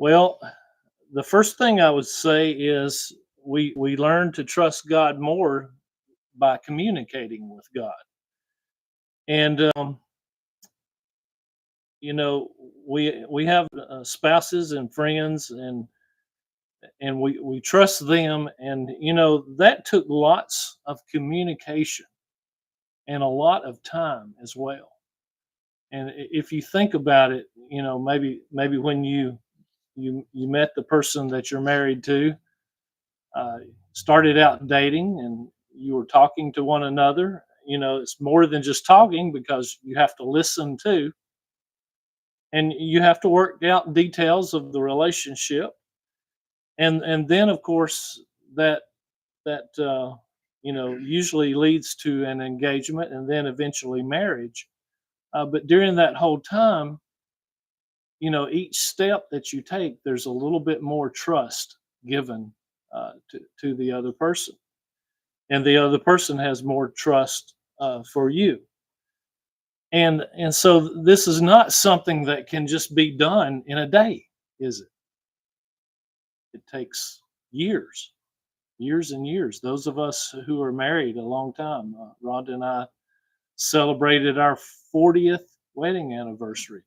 Well, the first thing I would say is we learn to trust God more by communicating with God. And you know, we have spouses and friends, and we trust them, and that took lots of communication and a lot of time as well. And if you think about it, maybe when you met the person that you're married to, uh, started out dating, and you were talking to one another. It's more than just talking, because you have to listen too, and you have to work out details of the relationship, and then of course that usually leads to an engagement and then eventually marriage. But during that whole time, each step that you take, there's a little bit more trust given to the other person, and the other person has more trust for you. And so this is not something that can just be done in a day, is it? It takes years, years and years. Those of us who are married a long time, Rhonda and I celebrated our 40th wedding anniversary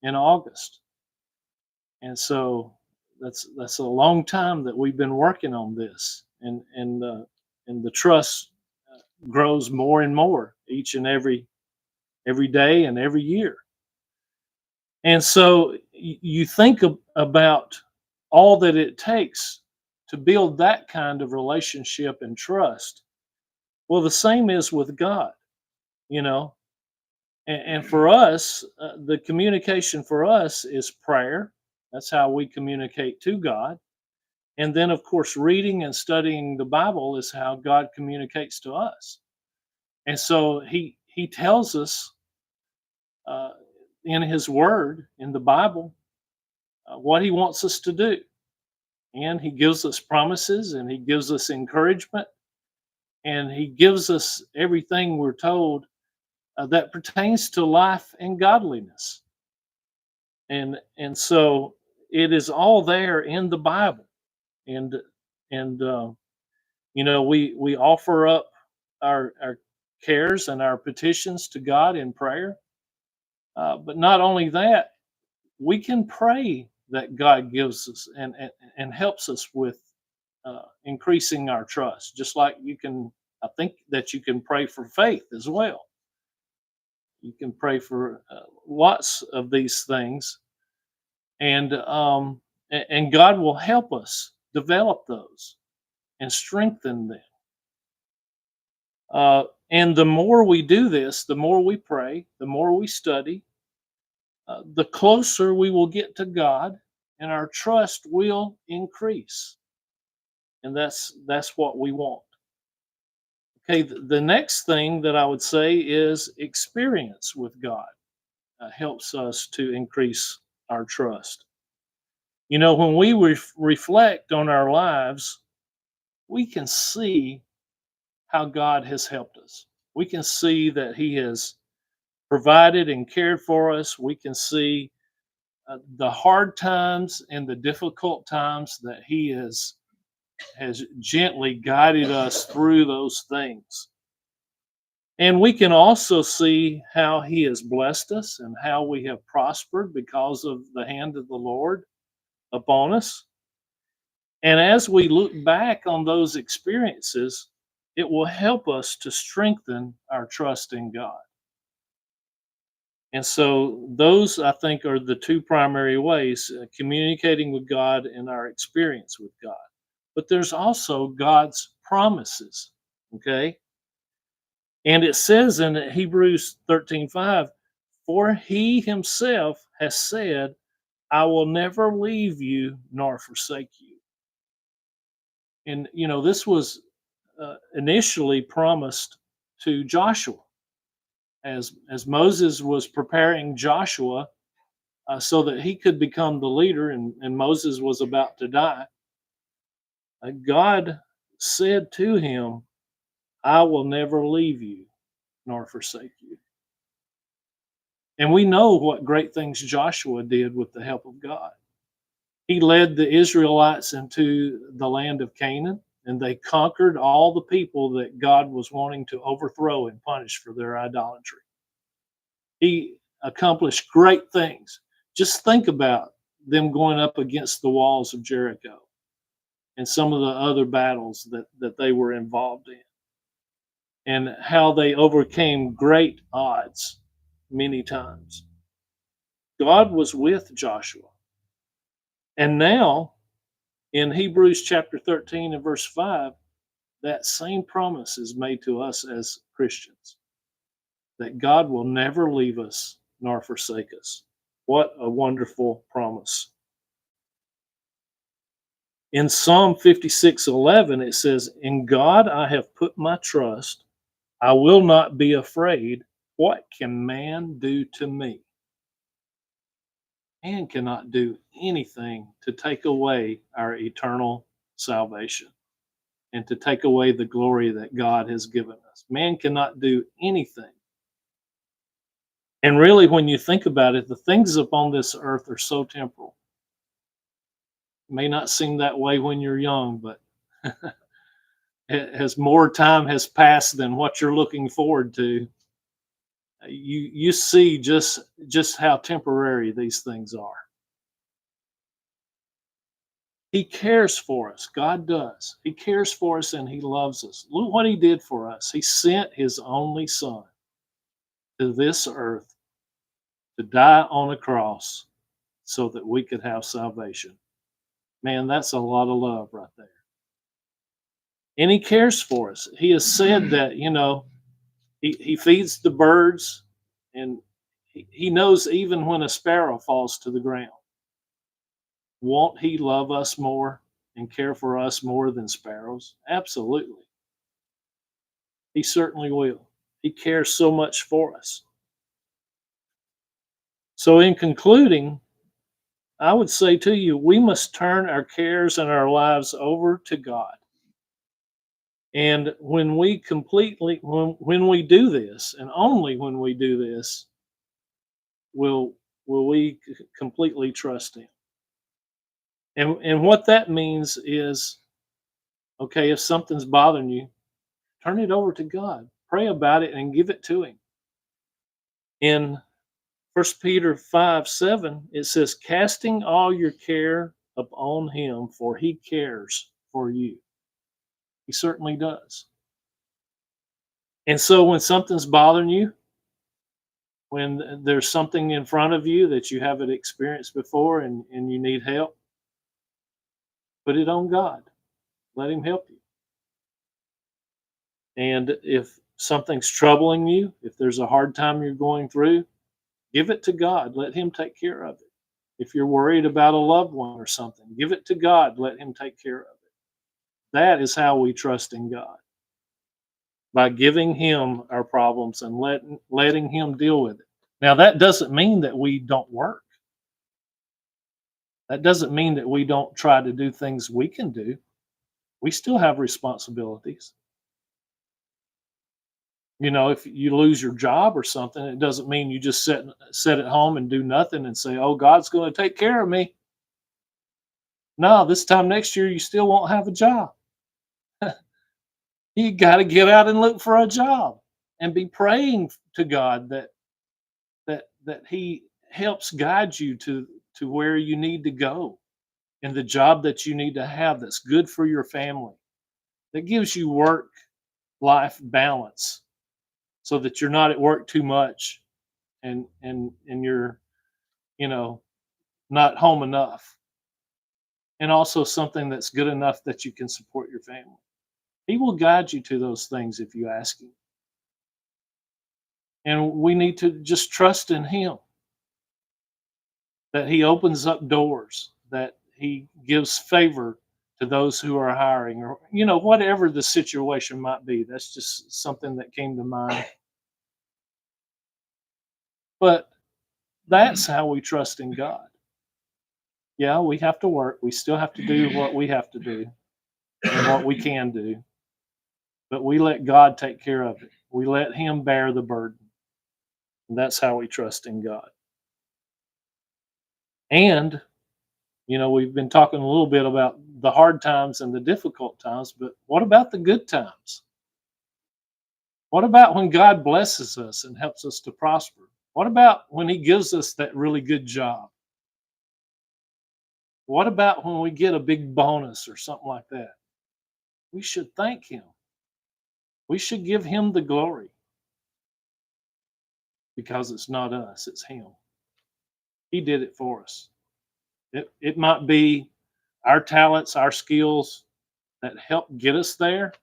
in August, and so that's a long time that we've been working on this, and the trust grows more and more each and every day and every year. And so you think about all that it takes to build that kind of relationship and trust. Well, the same is with God, you know. And for us, the communication for us is prayer. That's how we communicate to God. And then, of course, reading and studying the Bible is how God communicates to us. And so He tells us uh, in His Word, in the Bible, what He wants us to do, and He gives us promises, and He gives us encouragement, and He gives us everything we're told that pertains to life and godliness. And so it is all there in the Bible, and and we offer up our cares and our petitions to God in prayer. But not only that, we can pray that God gives us and helps us with increasing our trust. Just like I think that you can pray for faith as well. You can pray for lots of these things, and God will help us develop those and strengthen them. And the more we do this, the more we pray, the more we study, the closer we will get to God, and our trust will increase. And that's what we want. Okay, the next thing that I would say is experience with God helps us to increase our trust. When we reflect on our lives, we can see how God has helped us. We can see that He has provided and cared for us. We can see the hard times and the difficult times that He has gently guided us through those things. And we can also see how He has blessed us and how we have prospered because of the hand of the Lord upon us. And as we look back on those experiences, it will help us to strengthen our trust in God. And so, those I think are the two primary ways, communicating with God and our experience with God. But there's also God's promises, okay? And it says in Hebrews 13:5, for He Himself has said, I will never leave you nor forsake you. And, this was initially promised to Joshua as Moses was preparing Joshua so that he could become the leader, and Moses was about to die. God said to him, I will never leave you nor forsake you. And we know what great things Joshua did with the help of God. He led the Israelites into the land of Canaan, and they conquered all the people that God was wanting to overthrow and punish for their idolatry. He accomplished great things. Just think about them going up against the walls of Jericho and some of the other battles that they were involved in, and how they overcame great odds many times. God was with Joshua. And now, in Hebrews chapter 13 and verse 5, that same promise is made to us as Christians, that God will never leave us nor forsake us. What a wonderful promise. In Psalm 56:11, it says, "In God I have put my trust. I will not be afraid. What can man do to me?" Man cannot do anything to take away our eternal salvation and to take away the glory that God has given us. Man cannot do anything. And really, when you think about it, the things upon this earth are so temporal. It may not seem that way when you're young, but as more time has passed than what you're looking forward to, you see just how temporary these things are. He cares for us. God does. He cares for us and he loves us. Look what he did for us. He sent his only son to this earth to die on a cross so that we could have salvation. Man, that's a lot of love right there. And he cares for us. He has said that, he feeds the birds, and he knows even when a sparrow falls to the ground. Won't he love us more and care for us more than sparrows? Absolutely. He certainly will. He cares so much for us. So, in concluding, I would say to you, we must turn our cares and our lives over to God. And when we do this, and only when we do this, will we completely trust Him. And what that means is, okay, if something's bothering you, turn it over to God. Pray about it and give it to Him. In 1 Peter 5:7, it says, "Casting all your care upon Him, for He cares for you." He certainly does. And so when something's bothering you, when there's something in front of you that you haven't experienced before and you need help, put it on God. Let Him help you. And if something's troubling you, if there's a hard time you're going through, give it to God. Let Him take care of it. If you're worried about a loved one or something, give it to God. Let Him take care of it. That is how we trust in God, by giving Him our problems and letting Him deal with it. Now, that doesn't mean that we don't work. That doesn't mean that we don't try to do things we can do. We still have responsibilities. If you lose your job or something, it doesn't mean you just sit at home and do nothing and say, "Oh, God's going to take care of me." No, this time next year you still won't have a job. You got to get out and look for a job and be praying to God that He helps guide you to where you need to go, and the job that you need to have that's good for your family, that gives you work life balance, so that you're not at work too much and you're you know not home enough, and also something that's good enough that you can support your family. He will guide you to those things if you ask Him. And we need to just trust in Him, that He opens up doors, that He gives favor to those who are hiring, or whatever the situation might be. That's just something that came to mind. But that's how we trust in God. Yeah, we have to work. We still have to do what we have to do and what we can do. But we let God take care of it. We let Him bear the burden. And that's how we trust in God. And You know, we've been talking a little bit about the hard times and the difficult times, but what about the good times? What about when God blesses us and helps us to prosper? What about when He gives us that really good job? What about when we get a big bonus or something like that? We should thank Him. We should give Him the glory because it's not us, it's Him. He did it for us. It might be our talents, our skills that help get us there,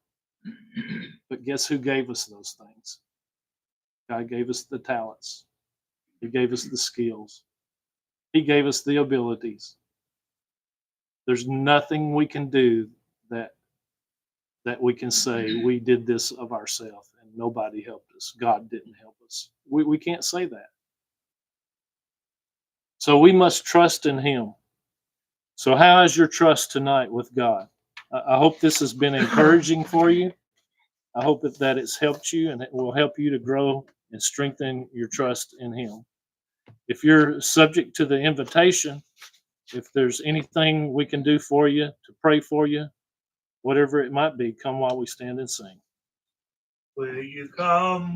but guess who gave us those things? God gave us the talents. He gave us the skills. He gave us the abilities. There's nothing we can do that we can say we did this of ourselves and nobody helped us. God didn't help us. We can't say that. So we must trust in Him. So how is your trust tonight with God? I hope this has been encouraging for you. I hope that it's helped you and it will help you to grow and strengthen your trust in Him. If you're subject to the invitation, if there's anything we can do for you, to pray for you, whatever it might be, come while we stand and sing. Will you come?